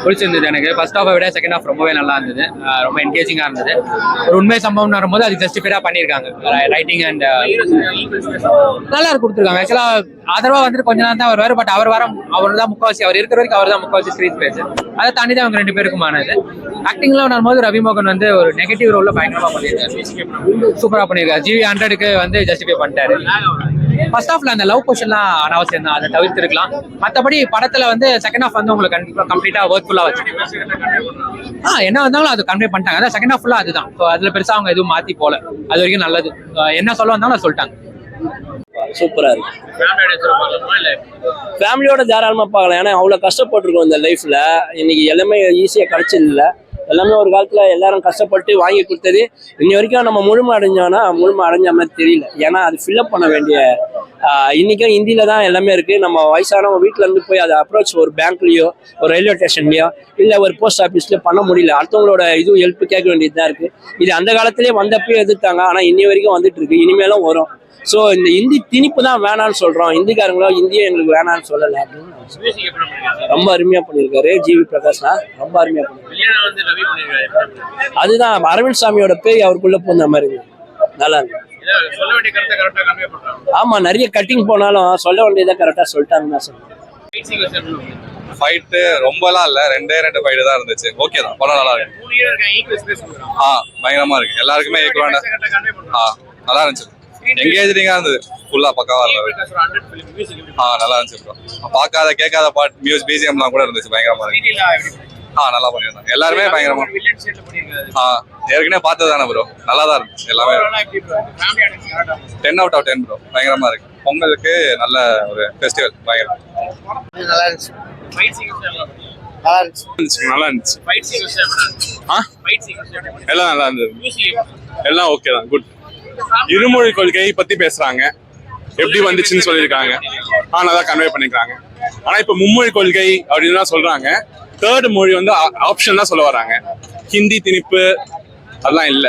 பிடிச்சிருந்தது எனக்கு. ஃபர்ஸ்ட் ஹாஃபை விட செகண்ட் ஹாஃப் ரொம்பவே நல்லா இருந்தது. ரொம்ப என்கேஜிங்காக இருந்தது. ஒரு உண்மை சம்பவம் வரும்போது அது ஜஸ்டிஃபைடாக பண்ணியிருக்காங்க. ரைட்டிங் அண்ட் நல்லா கொடுத்துருக்காங்க. ஆக்சுவலாக ஆதரவா வந்துட்டு கொஞ்ச நேரம் தான் வருவார். பட் அவர் தான் முக்கால்வாசி, அவர் இருக்கிற வரைக்கும் அவர் தான் முக்கால்வாசி ஸ்க்ரீன் ஸ்பேஸ். அதை தாண்டி தான் அவங்க 2 பேருக்குமானது. ஆக்டிங்லாம் வரும்போது ரவிமோகன் வந்து ஒரு நெகட்டிவ் ரோல்ல பயங்கரமா பண்ணியிருக்காரு. சூப்பரா பண்ணியிருக்காரு. GV100க்கு வந்து ஜஸ்டிஃபை பண்ணிட்டாரு. ஃபர்ஸ்ட் ஹாஃப்ல அந்த லவ் பொசிஷன்லாம் அனாவசியம் தான், அதை தவிர்த்திருக்கலாம். மற்றபடி படத்துல வந்து செகண்ட் ஹாஃப் வந்து உங்களுக்கு கம்ப்ளீட்டா ஒர்க்ஃபுல்லா வச்சு என்ன வந்தாலும் அது கன்வே பண்ணிட்டாங்க. அதான் செகண்ட் ஹாஃப் ஃபுல்லா அதுதான். ஸோ அதுல பெருசா அவங்க எதுவும் மாத்தி போல. அது வரைக்கும் நல்லது. என்ன சொல்ல வந்தாலும் அதை சொல்லிட்டாங்க. சூப்பரா இருக்கு. ஃபேமிலியோட தாராளமா பார்க்கலாம். ஏன்னா அவ்வளவு கஷ்டப்பட்டிருக்கோம் இந்த லைஃப்ல. இன்னைக்கு எல்லாமே ஈஸியா கிடைச்சது இல்லை. எல்லாமே ஒரு காலத்துல எல்லாரும் கஷ்டப்பட்டு வாங்கி கொடுத்தது இன்னி வரைக்கும் நம்ம முழுமை அடைஞ்ச மாதிரி தெரியல. ஏன்னா அது ஃபில்அப் பண்ண வேண்டிய இன்னைக்கும் ஹிந்தியில தான் எல்லாமே இருக்கு. நம்ம வயசானவங்க வீட்டுல இருந்து போய் அதை அப்ரோச் ஒரு பேங்க்லயோ ஒரு ரயில்வே ஸ்டேஷன்லயோ இல்ல ஒரு போஸ்ட் ஆஃபீஸ்லயோ பண்ண முடியல. அடுத்தவங்களோட இது ஹெல்ப் கேட்க வேண்டியதுதான் இருக்கு. இது அந்த காலத்திலேயே வந்தப்பயே எதிர்த்தாங்க. ஆனா இன்னி வரைக்கும் வந்துட்டு இருக்கு, இனிமேலும் வரும். ஸோ இந்த ஹிந்தி திணிப்பு தான் வேணான்னு சொல்றோம். ஹிந்திக்காரங்களோ ஹிந்தியை எங்களுக்கு வேணான்னு சொல்லலை அப்படின்னு ரொம்ப அருமையா பண்ணியிருக்காரு. ஜிவி பிரகாஷ்னா ரொம்ப அருமையா பண்ணிருக்காரு. அதுதான் அரவிந்த் சாமியோட பேய் அவருக்குள்ள போன மாதிரி நல்லா இருக்கு. ஆமா, நிறைய கட்டிங் போனாலும் சொல்ல வேண்டியதை கரெக்டா சொல்லிட்டாங்கன்னு தான் சொல்றேன். ஃபைட்டு ரொம்பலாம் இல்ல, 2 ஃபைட்டு தான் இருந்துச்சு. ஓகே தான், படம் நல்லா இருக்கு. பயங்கரமா இருக்கு. எல்லாருக்குமே ஈக்குவலான நல்லா இருந்துச்சு. எங்கேஜிங்கா இருந்தது. ஃபுல்லா பக்காவா இருந்தது. நல்லா இருந்துச்சு ப்ரோ. பார்க்காத கேட்காத பாட்டு பிஜிஎம்லாம் கூட இருந்துச்சு. பயங்கரமா இருக்கு. நல்லா பண்ணிருந்தாங்க. எல்லாருமே பயங்கரமா. ஏற்கனவே பார்த்தது தானே ப்ரோ. நல்லா தான் இருந்துச்சு. எல்லாமே 10 out of 10 ப்ரோ. பயங்கரமா இருக்கு. பொங்கலுக்கு நல்ல ஒரு ஃபெஸ்டிவல். பயங்கரம் நல்லா இருந்துச்சு. நல்லா இருந்துச்சு. எல்லாம் நல்லா இருந்தது. எல்லாம் ஓகே தான், குட். இருமொழி கொள்கையை பத்தி பேசுறாங்க. எப்படி வந்துச்சுன்னு சொல்லியிருக்காங்க. நல்லா கன்வே பண்ணிருக்காங்க. ஆனா இப்ப மும்மொழி கொள்கை அப்படின்னு தான் சொல்றாங்க. 3rd மொழி வந்து ஆப்ஷன் தான் சொல்ல வராங்க. ஹிந்தி திணிப்பு அதெல்லாம் இல்ல.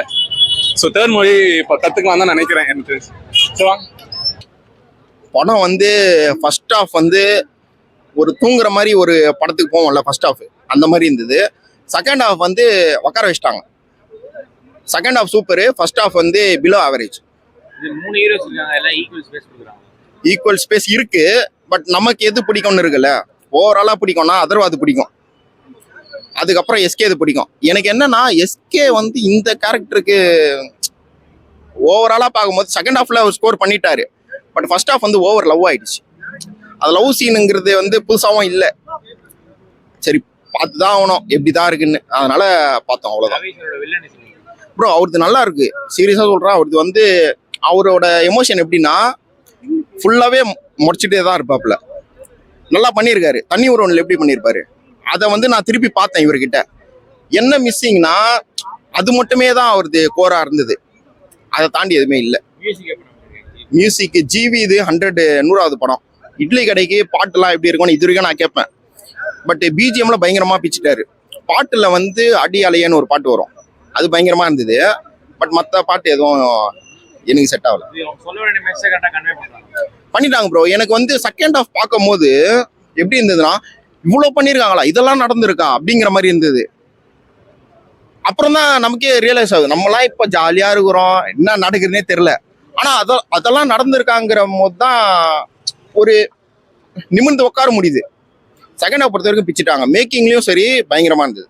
ஸோ 3rd மொழி இப்ப கத்துக்கலாம் தான் நினைக்கிறேன். எனக்கு படம் வந்து ஃபர்ஸ்ட் ஹாஃப் வந்து ஒரு தூங்குற மாதிரி ஒரு படத்துக்கு போவோம்ல, ஃபர்ஸ்ட் ஹாஃப் அந்த மாதிரி இருந்தது. செகண்ட் ஹாஃப் வந்து உட்கார வச்சிட்டாங்க. Second half super. First half வந்து பிலோ ஆவரேஜ். ஈக்குவல் ஸ்பேஸ் இருக்கு. பட் நமக்கு எது பிடிக்கும்னு இருக்குல்ல. ஓவராலா பிடிக்கும்னா அதர்வாது பிடிக்கும். அதுக்கப்புறம் எஸ்கே இது பிடிக்கும். எனக்கு என்னன்னா எஸ்கே வந்து இந்த கேரக்டருக்கு ஓவராலா பார்க்கும்போது செகண்ட் ஹாஃப்ல அவர் ஸ்கோர் பண்ணிட்டாரு. பட் ஃபர்ஸ்ட் ஹாஃப் வந்து ஓவர் லவ் ஆயிடுச்சு. அது லவ் சீனுங்கிறது வந்து புதுசாகவும் இல்லை. சரி, பார்த்துதான் ஆகணும் எப்படிதான் இருக்குன்னு. அதனால பார்த்தோம், அவ்வளோதான் ப்ரோ. அவருக்கு நல்லா இருக்கு. சீரியஸா சொல்றேன். அவருக்கு வந்து அவரோட எமோஷன் எப்படின்னா ஃபுல்லாவே முடிச்சுட்டே தான் இருப்பாப்புல. நல்லா பண்ணியிருக்காரு. தண்ணி உருவனில் எப்படி பண்ணியிருப்பாரு அதை வந்து நான் திருப்பி பார்த்தேன். இவர்கிட்ட என்ன மிஸ்ஸிங்னா அது மட்டுமே தான் அவரது கோரா இருந்தது. அதை தாண்டி எதுவுமே இல்லை. மியூசிக் ஜிவி இது 100வது படம். இட்லி கடைக்கு பாட்டுலாம் எப்படி இருக்கும்னு இது வரைக்கும் நான் கேட்பேன். பட் பிஜிஎம்ல பயங்கரமா பிச்சுட்டாரு. பாட்டுல வந்து அடி அலையன்னு ஒரு பாட்டு வரும், அது பயங்கரமா இருந்தது. பட் மற்ற பாட்டு எதுவும் எனக்கு செட் ஆகல. பண்ணிட்டாங்க ப்ரோ. எனக்கு வந்து செகண்ட் ஹாஃப் பார்க்கும் போது எப்படி இருந்ததுன்னா இவ்வளவு பண்ணிருக்காங்களா, இதெல்லாம் நடந்திருக்கா அப்படிங்கிற மாதிரி இருந்தது. அப்புறம் தான் நமக்கே ரியலைஸ் ஆகுது, நம்மலாம் இப்ப ஜாலியா இருக்கிறோம், என்ன நடக்குதுன்னே தெரியல. ஆனா அதெல்லாம் நடந்திருக்காங்கிற போது தான் ஒரு நிமிர்ந்து உட்கார முடியுது. செகண்ட் ஹாஃப் பொறுத்த வரைக்கும் பிச்சுட்டாங்க. மேக்கிங்லயும் சரி பயங்கரமா இருந்தது.